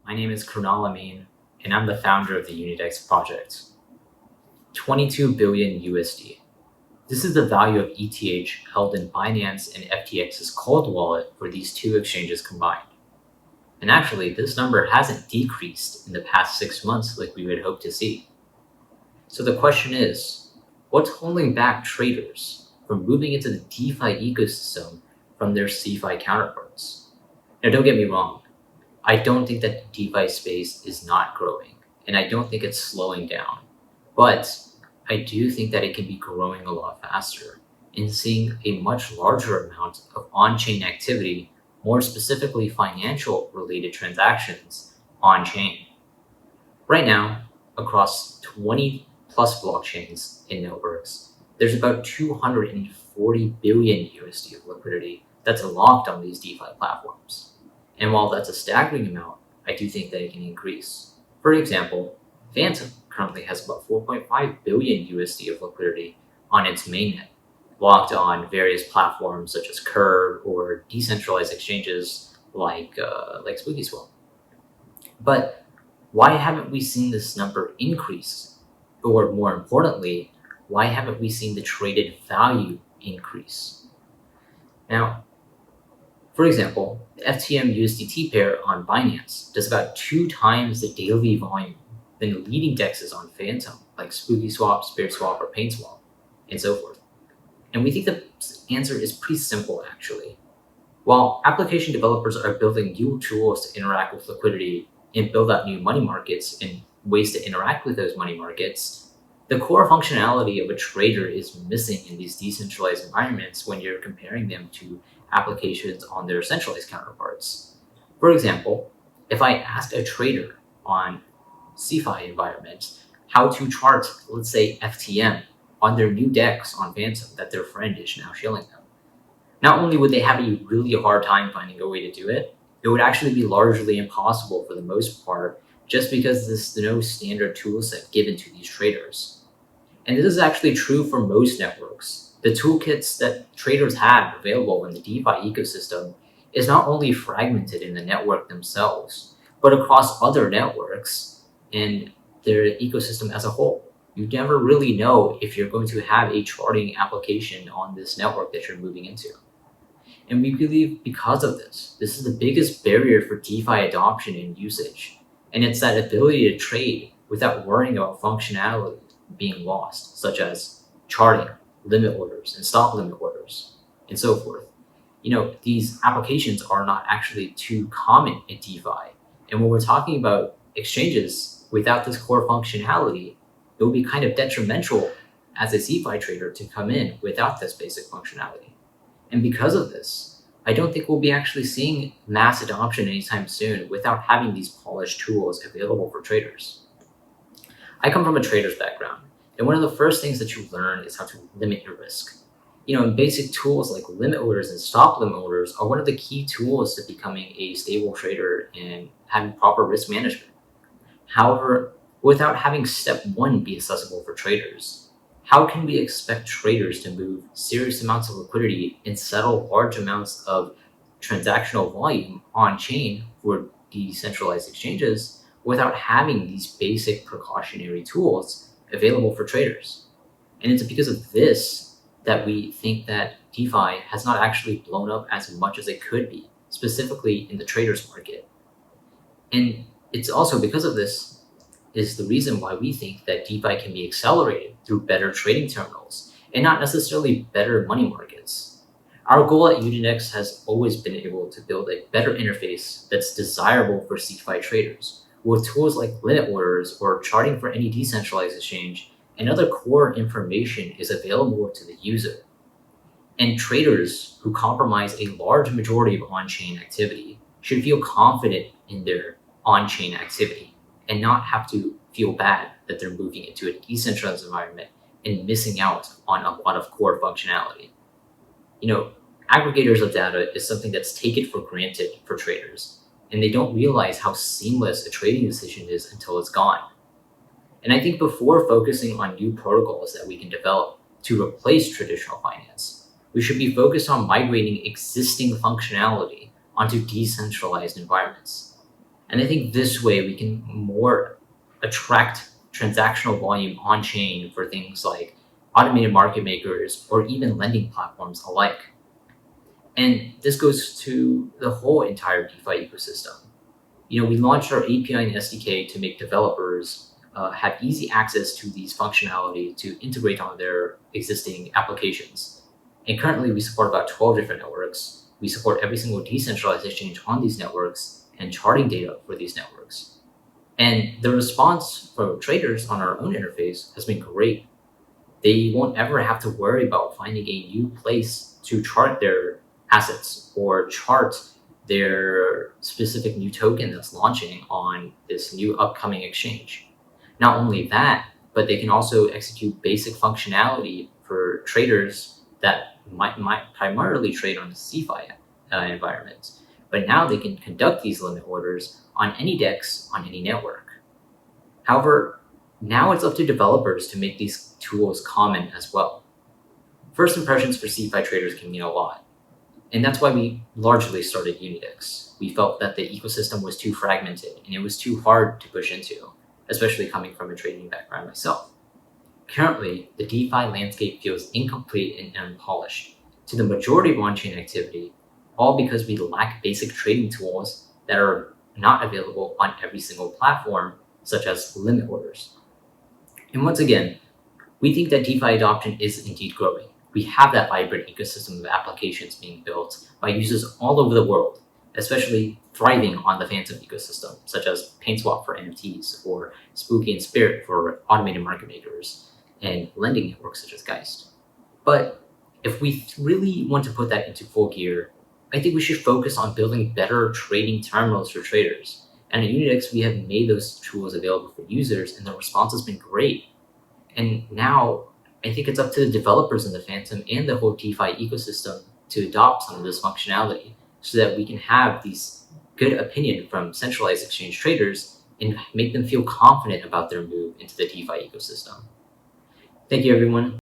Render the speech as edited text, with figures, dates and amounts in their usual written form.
My name is Krunal Amin, and I'm the founder of the Unidex project. 22 billion USD. This is the value of ETH held in Binance and FTX's cold wallet for these two exchanges combined. And actually, this number hasn't decreased in the past 6 months like we would hope to see. So the question is, what's holding back traders from moving into the DeFi ecosystem from their CeFi counterparts? Now, don't get me wrong. I don't think that the DeFi space is not growing, and I don't think it's slowing down. But I do think that it can be growing a lot faster and seeing a much larger amount of on-chain activity, more specifically financial related transactions on-chain. Right now, across 20 plus blockchains and networks, there's about 240 billion USD of liquidity that's locked on these DeFi platforms. And while that's a staggering amount, I do think that it can increase. For example, Fantom currently has about 4.5 billion USD of liquidity on its mainnet, locked on various platforms such as Curve or decentralized exchanges like SpookySwap. But why haven't we seen this number increase? Or more importantly, why haven't we seen the traded value increase? Now, for example, the FTM USDT pair on Binance does about 2 times the daily volume than leading dexes on Fantom, like SpookySwap, SpiritSwap, or PaintSwap, and so forth. And we think the answer is pretty simple, actually. While application developers are building new tools to interact with liquidity and build out new money markets and ways to interact with those money markets, the core functionality of a trader is missing in these decentralized environments when you're comparing them to applications on their centralized counterparts. For example, if I ask a trader on CeFi environment how to chart, let's say, FTM on their new DEX on Fantom that their friend is now shilling them, not only would they have a really hard time finding a way to do it, it would actually be largely impossible for the most part just because there's no standard toolset given to these traders. And this is actually true for most networks. The toolkits that traders have available in the DeFi ecosystem is not only fragmented in the network themselves, but across other networks and their ecosystem as a whole. You never really know if you're going to have a charting application on this network that you're moving into. And we believe because of this is the biggest barrier for DeFi adoption and usage. And it's that ability to trade without worrying about functionality being lost, such as charting, limit orders, and stop limit orders, and so forth. These applications are not actually too common in DeFi. And when we're talking about exchanges without this core functionality, it would be kind of detrimental as a CeFi trader to come in without this basic functionality. And because of this, I don't think we'll be actually seeing mass adoption anytime soon without having these polished tools available for traders. I come from a trader's background, and one of the first things that you learn is how to limit your risk. And basic tools like limit orders and stop limit orders are one of the key tools to becoming a stable trader and having proper risk management. However, without having step 1 be accessible for traders, how can we expect traders to move serious amounts of liquidity and settle large amounts of transactional volume on chain for decentralized exchanges without having these basic precautionary tools available for traders? And it's because of this that we think that DeFi has not actually blown up as much as it could be, specifically in the traders market. And it's also because of this is the reason why we think that DeFi can be accelerated through better trading terminals and not necessarily better money markets. Our goal at Unidex has always been able to build a better interface that's desirable for CeFi traders, with tools like limit orders or charting for any decentralized exchange, and other core information is available to the user. And traders who compromise a large majority of on-chain activity should feel confident in their on-chain activity and not have to feel bad that they're moving into a decentralized environment and missing out on a lot of core functionality. Aggregators of data is something that's taken for granted for traders, and they don't realize how seamless a trading decision is until it's gone. And I think before focusing on new protocols that we can develop to replace traditional finance, we should be focused on migrating existing functionality onto decentralized environments. And I think this way we can more attract transactional volume on chain for things like automated market makers or even lending platforms alike. And this goes to the whole entire DeFi ecosystem. We launched our API and SDK to make developers have easy access to these functionality to integrate on their existing applications. And currently, we support about 12 different networks. We support every single decentralized exchange on these networks and charting data for these networks. And the response from traders on our own interface has been great. They won't ever have to worry about finding a new place to chart their assets or chart their specific new token that's launching on this new upcoming exchange. Not only that, but they can also execute basic functionality for traders that might primarily trade on the CeFi environment. But now they can conduct these limit orders on any DEX on any network. However, now it's up to developers to make these tools common as well. First impressions for CeFi traders can mean a lot. And that's why we largely started Unidex. We felt that the ecosystem was too fragmented and it was too hard to push into, especially coming from a trading background myself. Currently, the DeFi landscape feels incomplete and unpolished to the majority of on-chain activity, all because we lack basic trading tools that are not available on every single platform, such as limit orders. And once again, we think that DeFi adoption is indeed growing. We have that vibrant ecosystem of applications being built by users all over the world, especially thriving on the Fantom ecosystem, such as PaintSwap for NFTs or Spooky and Spirit for automated market makers and lending networks such as Geist. But if we really want to put that into full gear, I think we should focus on building better trading terminals for traders. And at Unidex, we have made those tools available for users, and the response has been great. And now I think it's up to the developers in the Fantom and the whole DeFi ecosystem to adopt some of this functionality so that we can have these good opinion from centralized exchange traders and make them feel confident about their move into the DeFi ecosystem. Thank you, everyone.